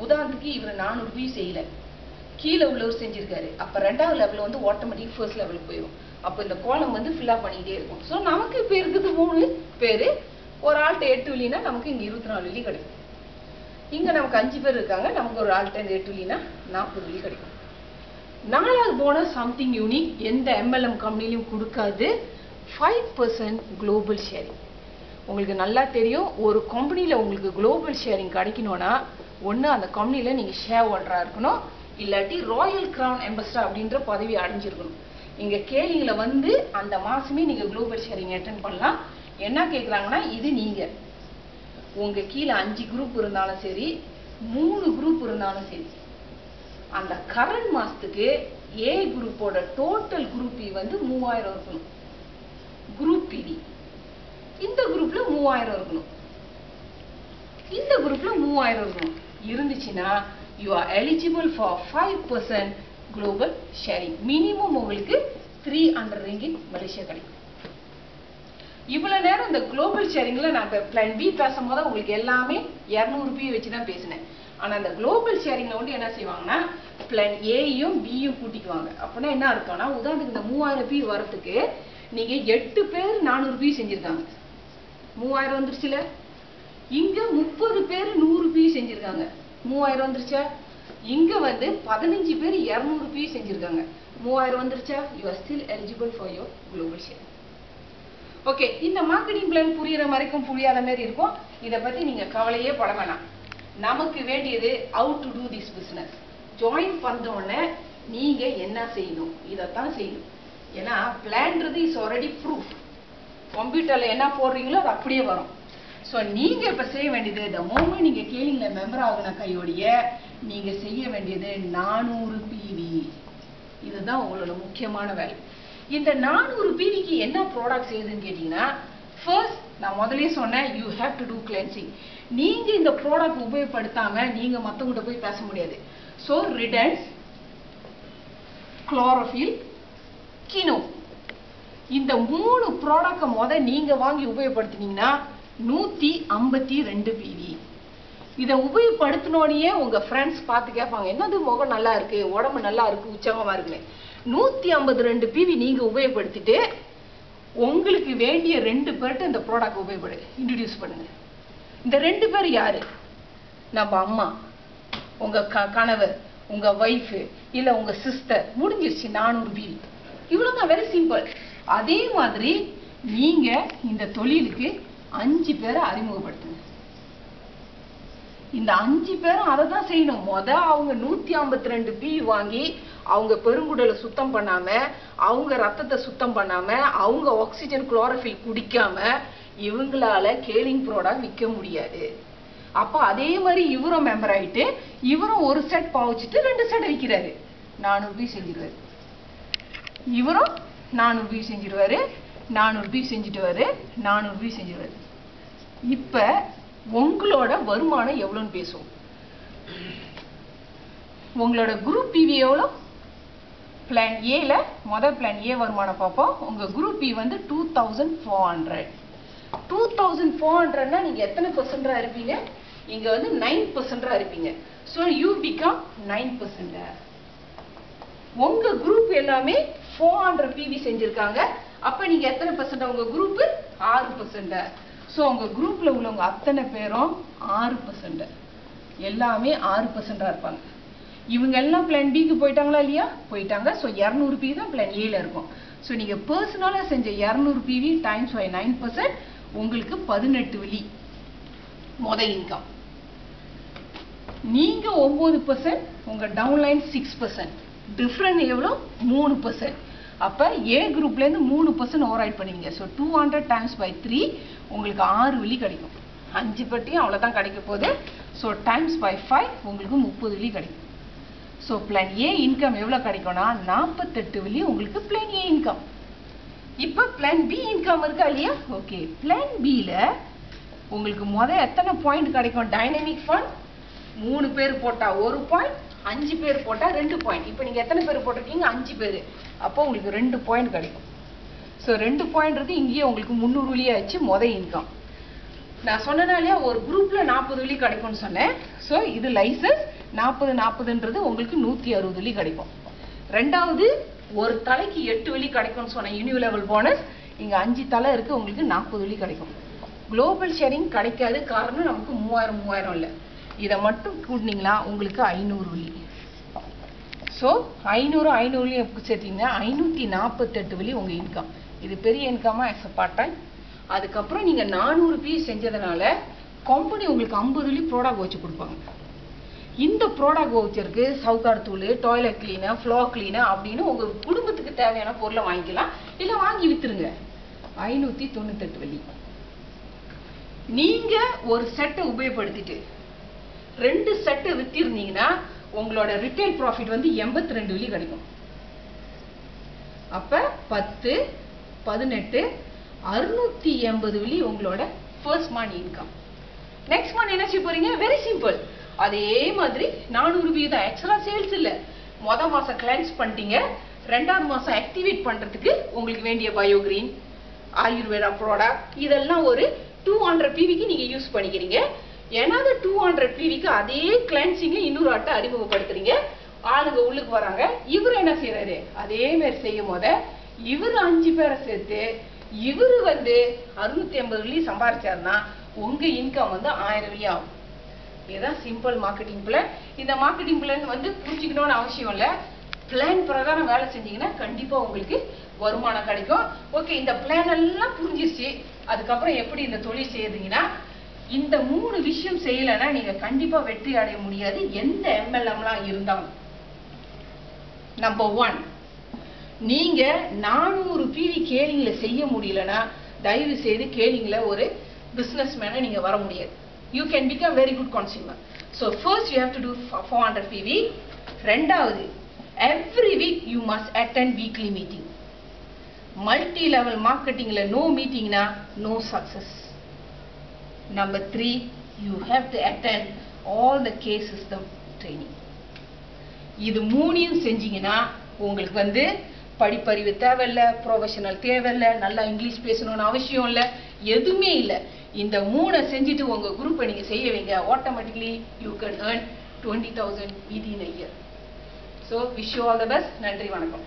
உதாரணத்துக்கு இவர் 400 ரூபாய் செய்யல, கீழே உள்ளவர் செஞ்சிருக்காரு. அப்ப ரெண்டாவது லெவல் வந்து ஆட்டோமேட்டிக் ஃபர்ஸ்ட் லெவலுக்கு போயிடும். அப்ப இந்த காலம் வந்து ஃபில் அப் பண்ணிட்டே இருக்கும். ஸோ நமக்கு இப்ப இருக்குது 3 பேரு, ஒரு ஆள்கிட்ட 8 வெள்ளினா நமக்கு இங்க 24 வெள்ளி கிடைக்கும். இங்க நமக்கு 5 பேர் இருக்காங்க, நமக்கு ஒரு ஆள்கிட்ட 8 வெள்ளினா 40 வெள்ளி கிடைக்கும். நாலாவது போனஸ் சம்திங் யூனிக், எந்த MLM கம்பெனிலையும் கொடுக்காது, 5% குளோபல் ஷேரிங். உங்களுக்கு நல்லா தெரியும், ஒரு கம்பெனியில் உங்களுக்கு குளோபல் ஷேரிங் கிடைக்கணும்னா ஒன்று அந்த கம்பெனியில் நீங்கள் ஷேர் ஹோல்டராக இருக்கணும், இல்லாட்டி ராயல் கிரவுன் அம்பாசிடர் அப்படின்ற பதவி அடைஞ்சிருக்கணும். இங்கே கேலிங்கில் வந்து அந்த மாதமே நீங்கள் குளோபல் ஷேரிங் அட்டென்ட் பண்ணலாம். என்ன கேட்குறாங்கன்னா, இது நீங்கள் உங்கள் கீழே 5 குரூப் இருந்தாலும் சரி, 3 குரூப் இருந்தாலும் சரி, அந்த கரண்ட் மாசத்துக்கு ஏ குரூப்போட டோட்டல் குரூப் வந்து 3000 இருக்கணும். குரூப் பிடி இந்த குரூப்ல 3000 இருக்கணும், இந்த குரூப்ல 3000 இருக்கணும். இருந்துச்சுன்னா you are eligible for 5% global sharing. Minimum உங்களுக்கு 300 ringgit மலேசியா கிடைக்கும். இவ்வளவு நேரம் இந்த குளோபல் ஷேரிங்ல நான் பிளான் பி பேசும்போது உங்களுக்கு எல்லாமே 200 ரூபாய் வச்சு தான் பேசினேன். ஆனா அந்த குளோபல் ஷேரிங்ல வந்து என்ன செய்வாங்கன்னா, பிளான் ஏயும் பியும் கூட்டிக்குவாங்க. அப்படின்னா என்ன இருக்கும்னா, உதாரணத்துக்கு இந்த 3000 ரூபாய் வரதுக்கு நீங்க 8 பேர் 400 ரூபாய் செஞ்சிருக்காங்க, 3000 வந்துருச்சுல. இங்க 30 பேர் 100 ரூபாய் செஞ்சிருக்காங்க, 3000 வந்துருச்சா. இங்க வந்து 15 பேர் 200 ரூபாய் செஞ்சிருக்காங்க, 3000 வந்துருச்சா. you are still eligible for your global share. Okay, இந்த மார்க்கெட்டிங் பிளான் புரியுற வரைக்கும் புரியாத மாதிரி இருக்கும். இதை பத்தி நீங்க கவலையே பட வேணாம். நமக்கு வேண்டியது how to do this business. Join பண்ற உடனே நீங்க என்ன செய்யணும், இதைத்தான் செய்யணும். ஏன்னா பிளான்றது இஸ் ஆல்ரெடி ப்ரூஃப். கம்ப்யூட்டர்ல என்ன போடுறீங்களோ அது அப்படியே வரும். ஸோ நீங்க இப்ப செய்ய வேண்டியது, இந்த மோமெண்ட் நீங்க கேளிங்ல மெம்பர் ஆகுன கையோடைய நீங்க செய்ய வேண்டியது 400 PV. இதுதான் உங்களோட முக்கியமான வேலை. இந்த 400 PVக்கு என்ன ப்ராடக்ட் செய்யுதுன்னு கேட்டீங்கன்னா, ஃபர்ஸ்ட் நான் முதலே சொன்னேன், you have to do cleansing. நீங்க இந்த ப்ராடக்ட் உபயோகப்படுத்தாம நீங்க மத்தவங்கிட்ட போய் பேச முடியாது. ஸோ ரிடன்ஸ், குளோரோஃபில், கினோ, இந்த 3 ப்ராடக்ட் நீங்க வாங்கி உபயோகப்படுத்தினீங்கன்னா 152 PV. இதை உபயோகப்படுத்தினோடனே உங்க ஃப்ரெண்ட்ஸ் பார்த்து கேட்பாங்க, என்னது முகம் நல்லா இருக்கு, உடம்பு நல்லா இருக்கு, உற்சாகமா இருக்குன்னு. 152 PV நீங்க உபயோகப்படுத்திட்டு உங்களுக்கு வேண்டிய 2 பேர்ட்ட இந்த ப்ராடக்ட் இன்ட்ரோடியூஸ் பண்ணுங்க. இந்த 2 பேர் யாரு? நம்ம அம்மா, உங்க கணவர், உங்க வைஃப், இல்ல உங்க சிஸ்டர். முடிஞ்சிருச்சு 400 PV. இவ்வளவுதான், வெரி சிம்பிள். அதே மாதிரி நீங்க இந்த தொழிலுக்கு 5 பேரை அறிமுகப்படுத்துங்க. இந்த 5 பேரும் அதை தான் செய்யணும். அவங்க 152 PV வாங்கி அவங்க பெருங்குடலை சுத்தம் பண்ணாம, அவங்க ரத்தத்தை சுத்தம் பண்ணாம, அவங்க ஆக்சிஜன் குளோரோஃபில் குடிக்காம இவங்களால கேலிங் ப்ராடக்ட் விற்க முடியாது. அப்ப அதே மாதிரி இவரும் மெம்பர் ஆயிட்டு இவரும் ஒரு செட் பாவிச்சுட்டு 2 செட் விற்கிறாரு, 400 ரூபாய் செஞ்சிருவாரு. இவரும் 400 ரூபாய் செஞ்சிருவாரு, 400 ரூபாய் செஞ்சுட்டுவாரு, 400 ரூபாய் செஞ்சிருவாரு. இப்ப உங்களோட வருமானம் எவ்வளவுன்னு பேசுவோம். உங்களோட குரூப் பிவி எவ்வளோ? பிளான் ஏல முதல் பிளான் ஏ வருமானம் பார்ப்போம். உங்க குரூப் பி வந்து 2400. 2400னா நீங்க எத்தனை பர்சன்டா இருப்பீங்க? இங்க வந்து 9% இருப்பீங்க. So you become 9%. உங்க குரூப் எல்லாமே 400 PV செஞ்சிருக்காங்க. அப்ப நீங்க எத்தனை பர்சன்ட்? உங்க குரூப் 6%. ஸோ உங்க குரூப்ல உள்ளவங்க அத்தனை பேரும் 6%, எல்லாமே 6% இருப்பாங்க. இவங்க எல்லாம் பிளான் பிக்கு போயிட்டாங்களா இல்லையா? போயிட்டாங்க. ஸோ 200 PV தான் பிளான் ஏல இருக்கும். ஸோ நீங்க பர்சனலா செஞ்ச 200 PV டைம்ஸ் பை 9% உங்களுக்கு 18 வெள்ளி முதல் இன்கம். நீங்க 9%, உங்க டவுன்லைன் 6%, டிஃபரண்ட் எவ்வளோ? 3%. அப்ப ஏ குரூப்ல இருந்து 3% ஓவர்ரைட் பண்ணுவீங்க. ஸோ 200 டைம்ஸ் பை 3 உங்களுக்கு 6 வெள்ளி கிடைக்கும். 5 பட்டியும் அவ்வளவுதான் கிடைக்க போகுது. ஸோ டைம்ஸ் பை 5 உங்களுக்கு 30 வெள்ளி கிடைக்கும். ஸோ பிளான் ஏ இன்கம் எவ்வளவு கிடைக்கும்னா 48 வெள்ளி உங்களுக்கு பிளான் ஏ இன்கம். இப்ப பிளான் பி இன்கம் இருக்கா இல்லையா? ஓகே, பிளான் பில உங்களுக்கு எத்தனை பாயிண்ட் கிடைக்கும்? டைனமிக் ஃபண்ட் 3 பேர் போட்டா 1 பாயிண்ட், 5 பேர் போட்டா 2 பாயிண்ட். இப்போ நீங்க எத்தனை பேர் போட்டிருக்கீங்க? 5 பேர். அப்போ உங்களுக்கு 2 பாயிண்ட் கிடைக்கும். ஸோ 2 பாயிண்ட் இருக்கு. இங்கேயே உங்களுக்கு 300 வெள்ளி ஆச்சு முதல் இன்கம். நான் சொன்னனாலே ஒரு குரூப்ல 40 வெள்ளி கிடைக்கும்னு சொன்னேன். ஸோ இது லைசன்ஸ் 40 உங்களுக்கு 160 வெள்ளி கிடைக்கும். ரெண்டாவது ஒரு தலைக்கு 8 வெள்ளி கிடைக்கும்னு சொன்னேன் யூனிவ் லெவல் போனஸ். இங்க 5 தலை இருக்கு, உங்களுக்கு 40 வெள்ளி கிடைக்கும். குளோபல் ஷேரிங் கிடைக்காது, காரணம் நமக்கு 3000 இல்லை. இதை மட்டும் கூட்டினீங்களா உங்களுக்கு 500 வெள்ளி. ஸோ 500 சேர்த்தீங்கன்னா 548 வெள்ளி உங்க இன்கம். இது பெரிய இன்கமா ஆஸ் அ பார்ட் டைம். அதுக்கப்புறம் நீங்க 400 பீஸ் செஞ்சதுனால கம்பெனி உங்களுக்கு 50 வெள்ளி ப்ராடக்ட் வச்சு கொடுப்பாங்க. இந்த ப்ராடக்ட் வச்சிருக்கு சவுக்கார் தூள், டாய்லெட் கிளீனர், ஃப்ளோர் கிளீனர் அப்படின்னு உங்க குடும்பத்துக்கு தேவையான பொருளை வாங்கிக்கலாம், இல்ல வாங்கி வித்துருங்க. 598 வெள்ளி. நீங்க ஒரு செட்டை உபயோகப்படுத்திட்டு 2 செட்டை வித்திருந்தீங்கன்னா உங்களோட ரிட்டைல் ப்ராஃபிட் வந்து 82 வெள்ளி கிடைக்கும். அப்ப 10, 18, 680 வெள்ளி உங்களோட first month income. Next month என்ன செய்ய போறீங்க? Very simple. அதே மாதிரி 400 ரூபாய் தான். எக்ஸ்ட்ரா சேல்ஸ் இல்ல. மொதல் மாசம் கிளென்ஸ் பண்ணிட்டீங்க, 2வது மாசம் ஆக்டிவேட் பண்றதுக்கு உங்களுக்கு வேண்டிய பயோகிரீன், ஆயுர்வேதா ப்ராடக்ட் இதெல்லாம் ஒரு 200 PVக்கு நீங்க யூஸ் பண்ணிக்கிறீங்க. ஏன்னாவது 200 PVக்கு அதே கிளென்சிங்க இன்னொரு ஆட்டை அறிமுகப்படுத்துறீங்க. ஆளுங்க உள்ளுக்கு வராங்க. இவரு என்ன செய்யறாரு? அதே மாதிரி செய்யும் போத இவரு 5 பேரை சேர்த்து இவரு வந்து 680 வெள்ளி சம்பாதிச்சாருன்னா உங்க இன்கம் வந்து 1000 வெள்ளி ஆகும். இதுதான் சிம்பிள் மார்க்கெட்டிங் பிளான். இந்த மார்க்கெட்டிங் பிளான் வந்து புரிஞ்சுக்கணும்னு அவசியம் இல்லை. பிளான் பிரகாரம் வேலை செஞ்சீங்கன்னா கண்டிப்பா உங்களுக்கு வருமானம் கிடைக்கும். ஓகே, இந்த பிளான் எல்லாம் புரிஞ்சிருச்சு. அதுக்கப்புறம் எப்படி இந்த தொழில் செய்யறீங்கன்னா, இந்த 3 விஷயம் செய்யலைன்னா நீங்க கண்டிப்பா வெற்றி அடைய முடியாது, எந்த MLM இருந்தாலும். நம்பர் 1, நீங்க 400 PV கேலிங்ல செய்ய முடியலன்னா தயவு செய்து கேலிங்ல ஒரு பிசினஸ் மேன நீங்க வர முடியாது. You can become very good consumer. So first you have to do 400 PV. ரெண்டாவது, every week you must attend weekly meeting. Multi level marketingல no meetingனா no success. Number 3, you have to attend all the case system training. இது 3யும் செஞ்சீங்கன்னா உங்களுக்கு வந்து படிப்பறிவு தேவையில்லை, professional தேவையில்லை, நல்லா English பேசணும்னு அவசியம் இல்லை, எதுவுமே இல்லை. இந்த 3 செஞ்சுட்டு உங்க குரூப்பை நீங்க செய்ய வைங்க, automatically you can earn 20,000 within a year. So wish you all the best. நன்றி, வணக்கம்.